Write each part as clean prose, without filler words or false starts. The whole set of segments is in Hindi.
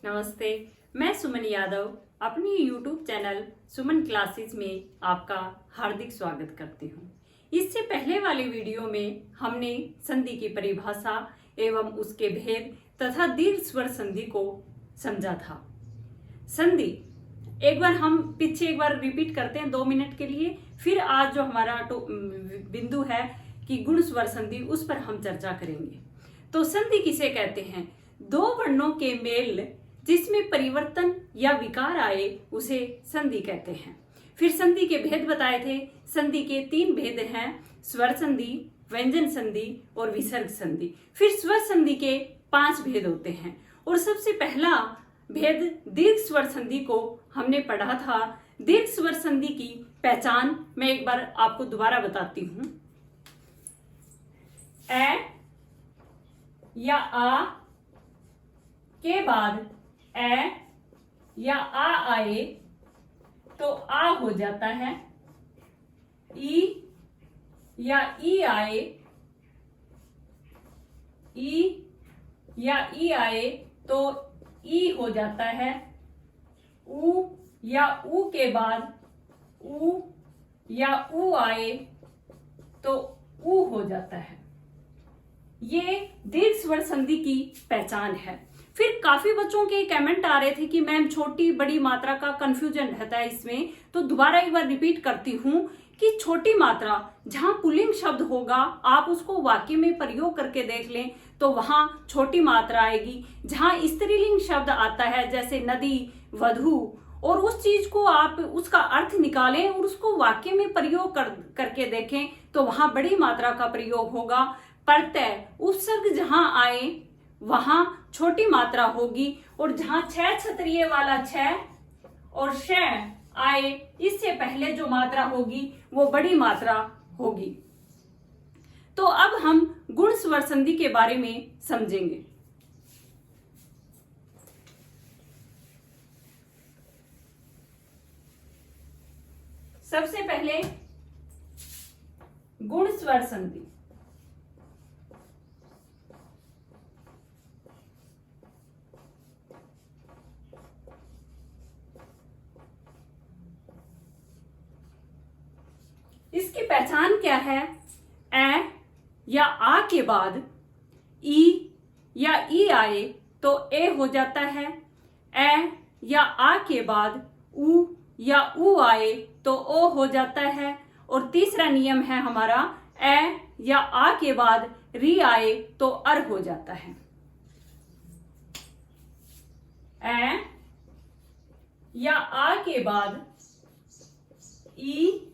नमस्ते। मैं सुमन यादव अपनी YouTube चैनल सुमन क्लासेस में आपका हार्दिक स्वागत करती हूँ। इससे पहले वाले वीडियो में हमने संधि की परिभाषा एवं उसके भेद तथा दीर्घ स्वर संधि को समझा था। संधि एक बार रिपीट करते हैं 2 मिनट के लिए। फिर आज जो हमारा बिंदु है कि गुण स्वर संधि, उस पर हम चर्चा करेंगे। तो संधि किसे कहते हैं? दो वर्णों के मेल जिसमें परिवर्तन या विकार आए उसे संधि कहते हैं। फिर संधि के भेद बताए थे। संधि के 3 भेद हैं: स्वर संधि, व्यंजन संधि और विसर्ग संधि। फिर स्वर संधि के 5 भेद होते हैं और सबसे पहला भेद दीर्घ स्वर संधि को हमने पढ़ा था। दीर्घ स्वर संधि की पहचान मैं एक बार आपको दोबारा बताती हूं। ए या आ के बाद ए या आ आए तो आ हो जाता है। ई या ई आए, ई या ई आए तो ई हो जाता है। ऊ या ऊ के बाद ऊ या ऊ आए तो ऊ हो जाता है। ये दीर्घ स्वर संधि की पहचान है। फिर काफी बच्चों के कमेंट आ रहे थे कि मैम छोटी बड़ी मात्रा का कंफ्यूजन रहता है इसमें, तो दोबारा एक बार रिपीट करती हूँ कि छोटी मात्रा जहां पुल्लिंग शब्द होगा आप उसको वाक्य में प्रयोग करके देख लें तो वहां छोटी मात्रा आएगी। जहां स्त्रीलिंग शब्द आता है जैसे नदी, वधु, और उस चीज को आप उसका अर्थ निकालें और उसको वाक्य में प्रयोग करके देखें तो वहां बड़ी मात्रा का प्रयोग होगा। प्रत्यय उपसर्ग जहां आए वहां छोटी मात्रा होगी और जहां छह छतरिये वाला छह और श आए इससे पहले जो मात्रा होगी वो बड़ी मात्रा होगी। तो अब हम गुण स्वर संधि के बारे में समझेंगे। सबसे पहले गुण स्वर संधि। इसकी पहचान क्या है? ए या आ के बाद ई या ई आए तो ए हो जाता है। ए या आ के बाद ऊ या ऊ आए तो ओ हो जाता है। और तीसरा नियम है हमारा, ए या आ के बाद री आए तो अर हो जाता है। ए या आ के बाद ई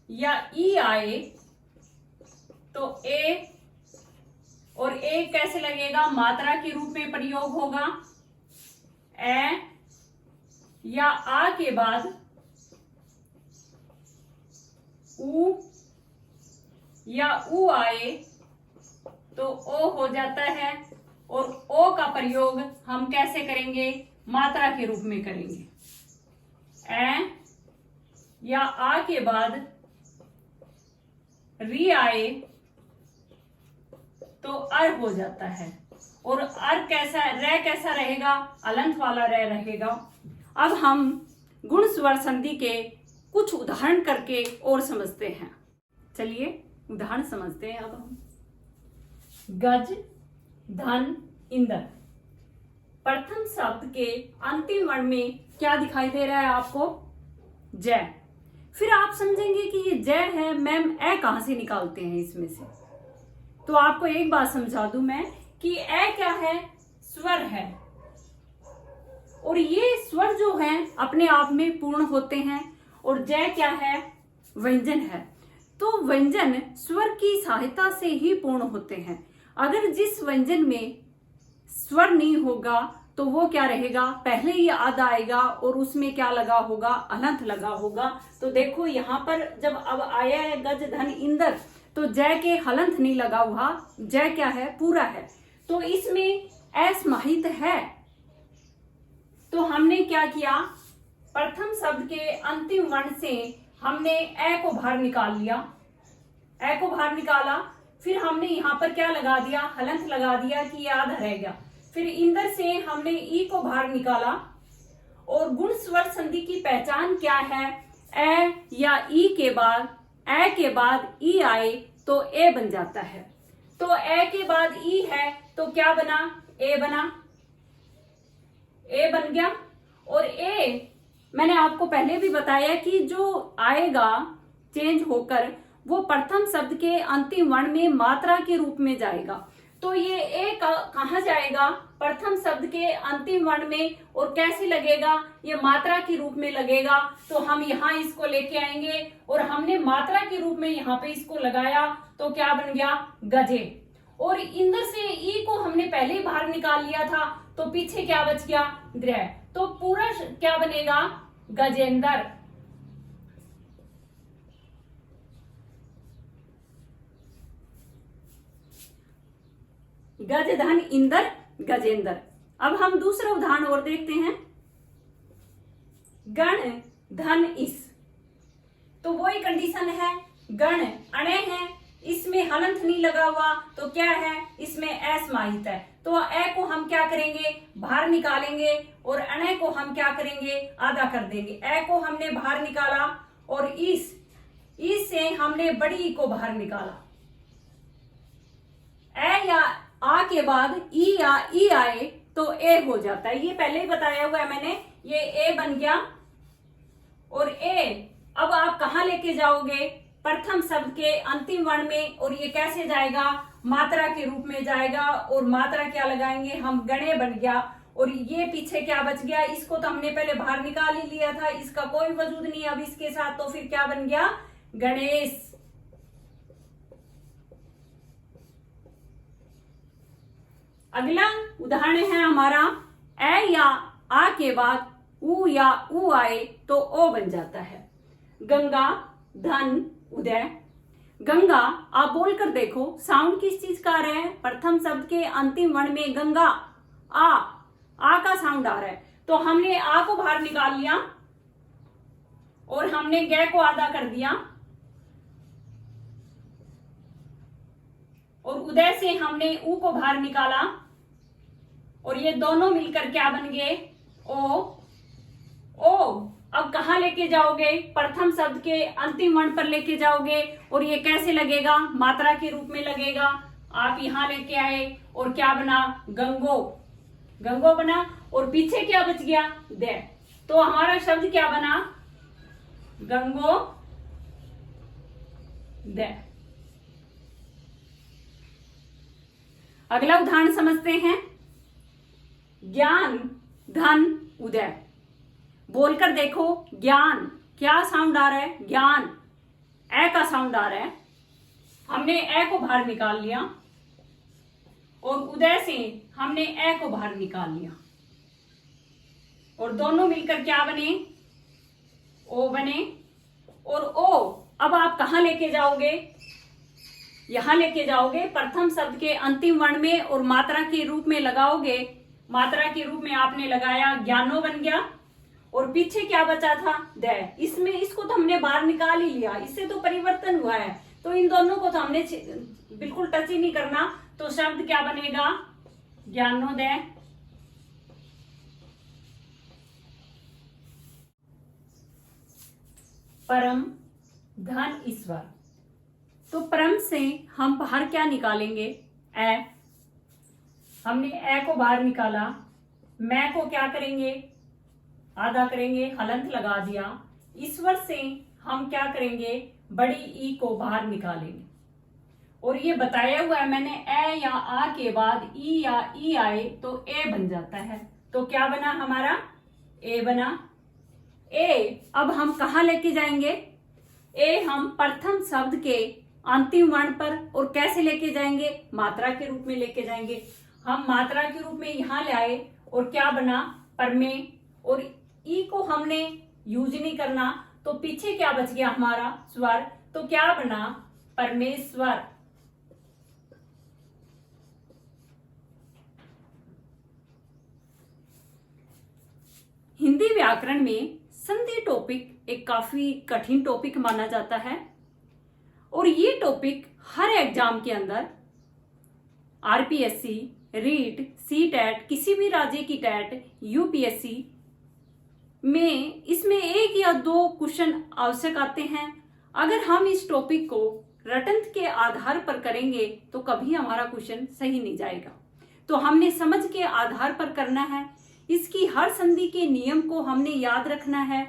या ई आए तो ए, और ए कैसे लगेगा? मात्रा के रूप में प्रयोग होगा। ए या आ के बाद ऊ या ऊ आए तो ओ हो जाता है। और ओ का प्रयोग हम कैसे करेंगे? मात्रा के रूप में करेंगे। ए या आ के बाद री आए तो अर हो जाता है। और अर कैसा, रे कैसा रहेगा? अलंत वाला रे रहेगा। अब हम गुण स्वर संधि के कुछ उदाहरण करके और समझते हैं। चलिए उदाहरण समझते हैं अब हम। गज, धन, इंद्र। प्रथम शब्द के अंतिम वर्ण में क्या दिखाई दे रहा है आपको? जय। फिर आप समझेंगे कि ये जय है, मैम ए कहां से निकालते हैं इसमें से? तो आपको एक बात समझा दूं मैं कि ए क्या है? स्वर है। और ये स्वर जो है अपने आप में पूर्ण होते हैं। और जय क्या है? व्यंजन है। तो व्यंजन स्वर की सहायता से ही पूर्ण होते हैं। अगर जिस व्यंजन में स्वर नहीं होगा तो वो क्या रहेगा? पहले ही आधा आएगा और उसमें क्या लगा होगा? अलंत लगा होगा। तो देखो यहां पर जब अब आया है गज, धन, इंद्र, तो जय के हलंत नहीं लगा हुआ। जय क्या है? पूरा है। तो इसमें असमाहित है। तो हमने क्या किया? प्रथम शब्द के अंतिम वर्ण से हमने ए को बाहर निकाल लिया। ए को बाहर निकाला, फिर हमने यहां पर क्या लगा दिया? हलंत लगा दिया कि ये आधा रह गया। फिर इंदर से हमने ई को बाहर निकाला। और गुण स्वर संधि की पहचान क्या है? ए या ई के बाद, ए के बाद ई आए तो ए बन जाता है। तो ए के बाद ई है तो क्या बना? ए बना, ए बन गया। और ए मैंने आपको पहले भी बताया कि जो आएगा चेंज होकर वो प्रथम शब्द के अंतिम वर्ण में मात्रा के रूप में जाएगा। तो ये ए कहाँ जाएगा? प्रथम शब्द के अंतिम वर्ण में। और कैसे लगेगा? ये मात्रा के रूप में लगेगा। तो हम यहाँ इसको लेके आएंगे और हमने मात्रा के रूप में यहाँ पे इसको लगाया तो क्या बन गया? गजे। और इंदर से ई को हमने पहले ही बाहर निकाल लिया था तो पीछे क्या बच गया? ग्रह। तो पूरा क्या बनेगा? गजेंद्र। गज धन इंदर गजेंद्र। अब हम दूसरा उदाहरण और देखते हैं। गण धन इस। तो वही कंडीशन है, गण अणे है, इसमें हलंत नहीं लगा हुआ तो क्या है? इसमें ए समाहित है। तो ए को हम क्या करेंगे? बाहर निकालेंगे। और अणे को हम क्या करेंगे? आधा कर देंगे। ए को हमने बाहर निकाला और इस से हमने बड़ी ई को बाहर निकाला। ए या आ के बाद ई या ई आए तो ए हो जाता है। ये पहले ही बताया हुआ है मैंने, ये ए बन गया। और ए अब आप कहाँ लेके जाओगे? प्रथम शब्द के अंतिम वर्ण में। और ये कैसे जाएगा? मात्रा के रूप में जाएगा। और मात्रा क्या लगाएंगे हम? गणे बन गया। और ये पीछे क्या बच गया? इसको तो हमने पहले बाहर निकाल ही लिया था, इसका कोई वजूद नहीं अब इसके साथ। तो फिर क्या बन गया? गणेश। अगला उदाहरण है हमारा, ए या आ के बाद उ या उ आए तो ओ बन जाता है। गंगा धन उदय। गंगा आप बोलकर देखो, साउंड किस चीज का आ रहा है? प्रथम शब्द के अंतिम वर्ण में गंगा आ का साउंड आ रहा है। तो हमने आ को बाहर निकाल लिया और हमने ग को आधा कर दिया। और उदय से हमने ऊ को बाहर निकाला और ये दोनों मिलकर क्या बन गए? ओ। अब कहाँ लेके जाओगे? प्रथम शब्द के अंतिम वर्ण पर लेके जाओगे। और ये कैसे लगेगा? मात्रा के रूप में लगेगा। आप यहां लेके आए और क्या बना? गंगो। गंगो बना। और पीछे क्या बच गया? दे। तो हमारा शब्द क्या बना? गंगो दे। अगला उदाहरण समझते हैं। ज्ञान धन उदय। बोलकर देखो, ज्ञान क्या साउंड आ रहा है? ज्ञान ए का साउंड आ रहा है। हमने ए को बाहर निकाल लिया और उदय से हमने ए को बाहर निकाल लिया और दोनों मिलकर क्या बने? ओ बने। और ओ अब आप कहां लेके जाओगे? यहां लेके जाओगे, प्रथम शब्द के अंतिम वर्ण में और मात्रा के रूप में लगाओगे। मात्रा के रूप में आपने लगाया, ज्ञानो बन गया। और पीछे क्या बचा था? दय। इसमें इसको तो हमने बाहर निकाल ही लिया, इससे तो परिवर्तन हुआ है। तो इन दोनों को तो हमने बिल्कुल टच ही नहीं करना। तो शब्द क्या बनेगा? ज्ञानोदय। परम धन ईश्वर। तो परम से हम बाहर क्या निकालेंगे? ए। हमने ए को बाहर निकाला। मैं को क्या करेंगे? आधा करेंगे, हलंत लगा दिया। ईश्वर से हम क्या करेंगे? बड़ी ई को बाहर निकालेंगे। और ये बताया हुआ है मैंने, ए या आ के बाद ई या ई आए तो ए बन जाता है। तो क्या बना हमारा? ए बना। ए अब हम कहां लेके जाएंगे? ए हम प्रथम शब्द के अंतिम वर्ण पर। और कैसे लेके जाएंगे? मात्रा के रूप में लेके जाएंगे। हम मात्रा के रूप में यहां ले आए और क्या बना? परमे। और ई को हमने यूज नहीं करना तो पीछे क्या बच गया हमारा? स्वर। तो क्या बना? परमेश्वर। हिंदी व्याकरण में संधि टॉपिक एक काफी कठिन टॉपिक माना जाता है और ये टॉपिक हर एग्जाम के अंदर, आरपीएससी, रीट, सीटेट, किसी भी राज्य की टेट, यूपीएससी में इसमें एक या दो क्वेश्चन आवश्यक आते हैं। अगर हम इस टॉपिक को रटंत के आधार पर करेंगे तो कभी हमारा क्वेश्चन सही नहीं जाएगा। तो हमने समझ के आधार पर करना है, इसकी हर संधि के नियम को हमने याद रखना है।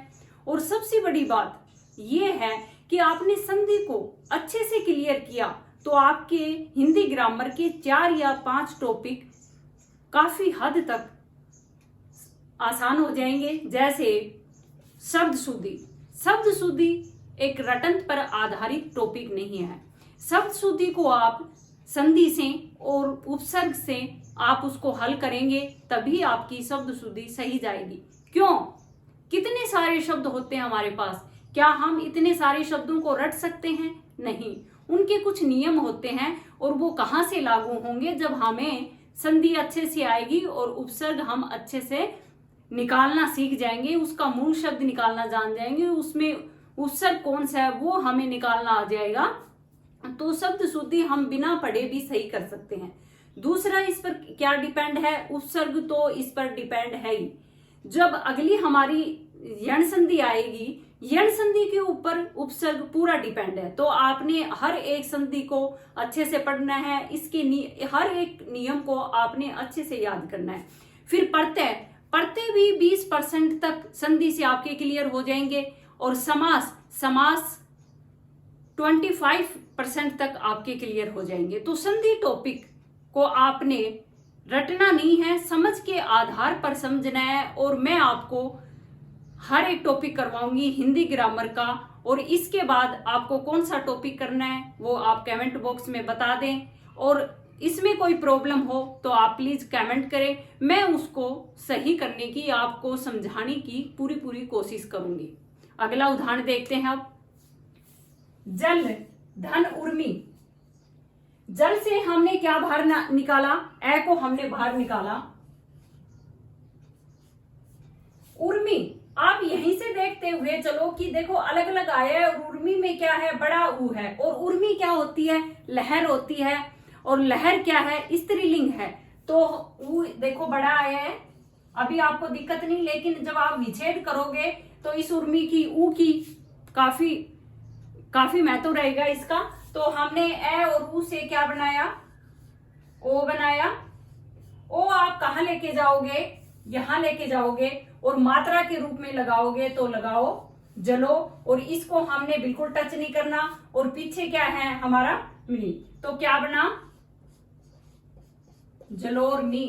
और सबसे बड़ी बात यह है कि आपने संधि को अच्छे से क्लियर किया तो आपके हिंदी ग्रामर के 4 या 5 टॉपिक काफी हद तक आसान हो जाएंगे। जैसे शब्द शुद्धि। शब्द शुद्धि एक रटंत पर आधारित टॉपिक नहीं है। शब्द शुद्धि को आप संधि से और उपसर्ग से आप उसको हल करेंगे तभी आपकी शब्द शुद्धि सही जाएगी। क्यों? कितने सारे शब्द होते हैं हमारे पास, क्या हम इतने सारे शब्दों को रट सकते हैं? नहीं, उनके कुछ नियम होते हैं और वो कहाँ से लागू होंगे, जब हमें संधि अच्छे से आएगी और उपसर्ग हम अच्छे से निकालना सीख जाएंगे, उसका मूल शब्द निकालना जान जाएंगे, उसमें उपसर्ग कौन सा है वो हमें निकालना आ जाएगा, तो शब्द शुद्धि हम बिना पढ़े भी सही कर सकते हैं। दूसरा, इस पर क्या डिपेंड है? उपसर्ग तो इस पर डिपेंड है ही। जब अगली हमारी यण संधि आएगी, यण संधि के ऊपर उपसर्ग पूरा डिपेंड है। तो आपने हर एक संधि को अच्छे से पढ़ना है, इसके हर एक नियम को आपने अच्छे से याद करना है। फिर पढ़ते भी 20% तक संधि से आपके क्लियर हो जाएंगे और समास 25% तक आपके क्लियर हो जाएंगे। तो संधि टॉपिक को आपने रटना नहीं है, समझ के आधार पर समझना है। और मैं आपको हर एक टॉपिक करवाऊंगी हिंदी ग्रामर का, और इसके बाद आपको कौन सा टॉपिक करना है वो आप कमेंट बॉक्स में बता दें। और इसमें कोई प्रॉब्लम हो तो आप प्लीज कमेंट करें, मैं उसको सही करने की, आपको समझाने की पूरी कोशिश करूंगी। अगला उदाहरण देखते हैं अब। जल, धन, उर्मी। जल से हमने क्या बाहर निकाला? ए को हमने बाहर निकाला। उर्मी, आप यहीं से देखते हुए चलो कि देखो अलग अलग आया है। और उर्मी में क्या है? बड़ा ऊ है। और उर्मी क्या होती है? लहर होती है। और लहर क्या है? स्त्रीलिंग है। तो ऊ देखो बड़ा आया है, अभी आपको दिक्कत नहीं, लेकिन जब आप विच्छेद करोगे तो इस उर्मी की, ऊ की काफी महत्व रहेगा इसका। तो हमने ए और ऊ से क्या बनाया? ओ बनाया। ओ आप कहाँ लेके जाओगे? यहां लेके जाओगे और मात्रा के रूप में लगाओगे तो लगाओ जलो। और इसको हमने बिल्कुल टच नहीं करना। और पीछे क्या है हमारा? मी। तो क्या बना? जलोर्मी।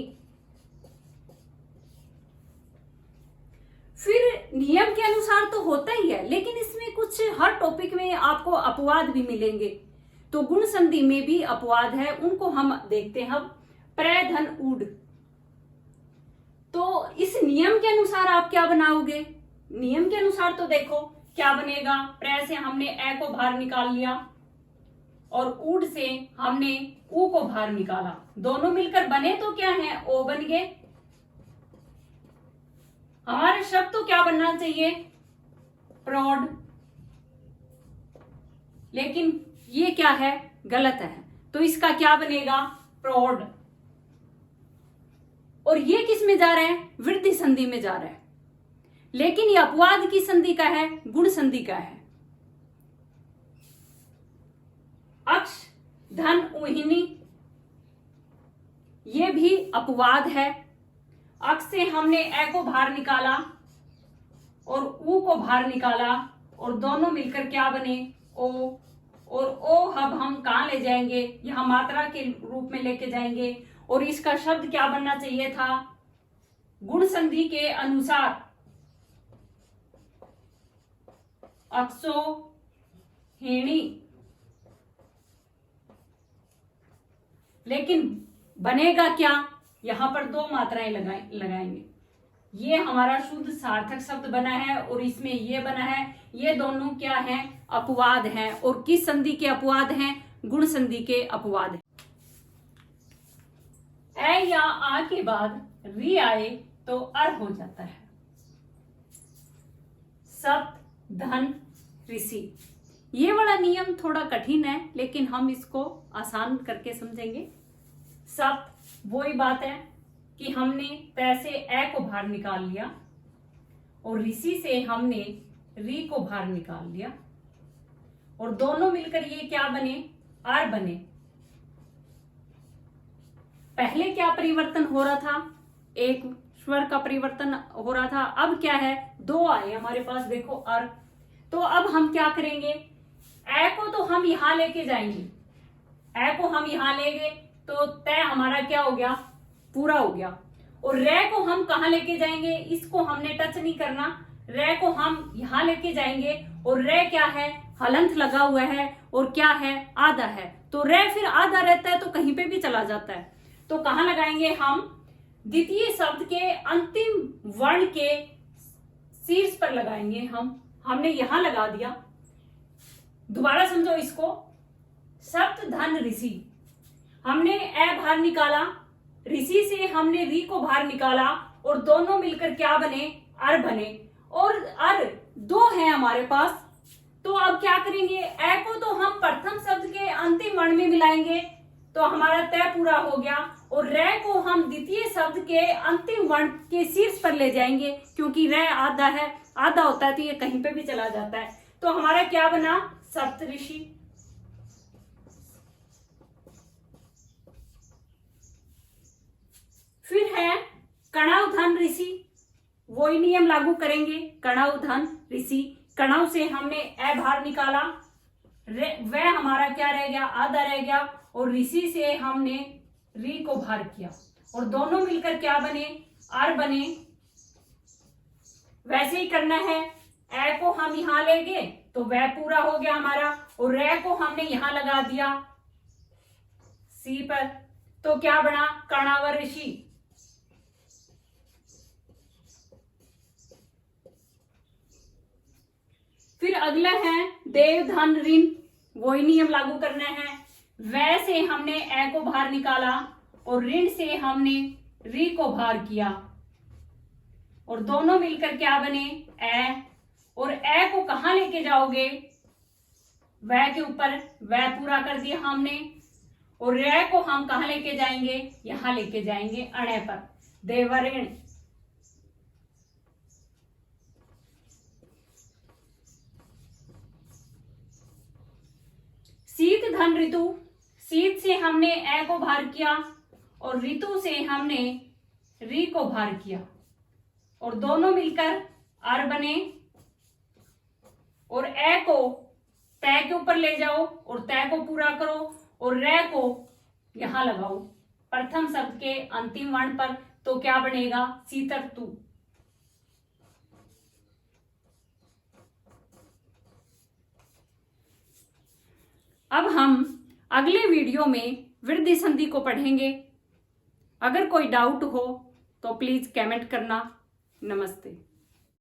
फिर नियम के अनुसार तो होता ही है, लेकिन इसमें कुछ हर टॉपिक में आपको अपवाद भी मिलेंगे। तो गुण संधि में भी अपवाद है, उनको हम देखते हैं अब। प्र, धन, उड। तो इस नियम के अनुसार आप क्या बनाओगे? नियम के अनुसार तो देखो क्या बनेगा। प्र से हमने ए को बाहर निकाल लिया और उड से हमने ऊ को बाहर निकाला। दोनों मिलकर बने तो क्या है? ओ बन गए। हमारा शब्द तो क्या बनना चाहिए? प्रौढ़। लेकिन ये क्या है? गलत है। तो इसका क्या बनेगा? प्रौढ़। और ये किस में जा रहा है? वृद्धि संधि में जा रहा है। लेकिन ये अपवाद की संधि का है, गुण संधि का है। अक्ष, धन, उहिनी, ये भी अपवाद है। अक्ष से हमने ए को बाहर निकाला और ऊ को बाहर निकाला और दोनों मिलकर क्या बने? ओ। और ओ अब हम कहां ले जाएंगे? यहां मात्रा के रूप में लेके जाएंगे। और इसका शब्द क्या बनना चाहिए था? गुण संधि के अनुसार अक्सो हेणी। लेकिन बनेगा क्या? यहां पर दो मात्राएं लगाएंगे। ये हमारा शुद्ध सार्थक शब्द बना है और इसमें ये बना है। ये दोनों क्या हैं? अपवाद हैं। और किस संधि के अपवाद हैं? गुण संधि के अपवाद हैं। ए या आ के बाद री आए तो अर हो जाता है। सप्त, धन, ऋषि। ये वाला नियम थोड़ा कठिन है, लेकिन हम इसको आसान करके समझेंगे। सप्त वही बात है कि हमने तय से ए को बाहर निकाल लिया और ऋषि से हमने री को बाहर निकाल लिया और दोनों मिलकर ये क्या बने, आर बने। पहले क्या परिवर्तन हो रहा था, एक स्वर का परिवर्तन हो रहा था, अब क्या है, दो आए हमारे पास, देखो अर। तो अब हम क्या करेंगे, ए को तो हम यहां लेके जाएंगे, ए को हम यहां ले गए तो तय हमारा क्या हो गया, पूरा हो गया। और रे को हम कहा लेके जाएंगे, इसको हमने टच नहीं करना, रे को हम यहां लेके जाएंगे और रे क्या है, हलंत लगा हुआ है और क्या है, आधा है। तो रे फिर आधा रहता है तो कहीं पे भी चला जाता है। तो कहां लगाएंगे हम, द्वितीय शब्द के अंतिम वर्ण के शीर्ष पर लगाएंगे हमने यहां लगा दिया। दोबारा समझो इसको, सप्त धन ऋषि, हमने ए बाहर निकाला, ऋषि से हमने री को बाहर निकाला और दोनों मिलकर क्या बने, अर बने। और अर दो है हमारे पास, तो अब क्या करेंगे, ए को तो हम प्रथम शब्द के अंतिम वर्ण में मिलाएंगे तो हमारा तय पूरा हो गया, और रे को हम द्वितीय शब्द के अंतिम वर्ण के शीर्ष पर ले जाएंगे, क्योंकि रे आधा है, आधा होता है तो ये कहीं पे भी चला जाता है। तो हमारा क्या बना, सप्तऋषि। फिर है कणाव धन ऋषि, वही नियम लागू करेंगे, कणाव धन ऋषि। कणाव से हमने ए बाहर निकाला, वह हमारा क्या रह गया, आधा रह गया, और ऋषि से हमने री को बाहर किया और दोनों मिलकर क्या बने, आर बने। वैसे ही करना है, ए को हम यहां ले गए तो वह पूरा हो गया हमारा, और रे को हमने यहां लगा दिया सी पर, तो क्या बना, कणाव ऋषि। फिर अगला है देव धन ऋण, वही नियम लागू करना है। वैसे हमने ए को बाहर निकाला और ऋण से हमने री को बाहर किया और दोनों मिलकर क्या बने, ए। और ए को कहां लेके जाओगे, वह के ऊपर, वह पूरा कर दिया हमने। और रे को हम कहां लेके जाएंगे, यहां लेके जाएंगे, अणे पर, देवऋण। शीत धन ऋतु, शीत से हमने ए को बाहर किया और ऋतु से हमने री को बाहर किया और दोनों मिलकर अर बने। और ए को तय के ऊपर ले जाओ और तय को पूरा करो और रे को यहां लगाओ प्रथम शब्द के अंतिम वर्ण पर, तो क्या बनेगा, शीतर्तु। अब हम अगले वीडियो में वृद्धि संधि को पढ़ेंगे। अगर कोई डाउट हो तो प्लीज कमेंट करना। नमस्ते।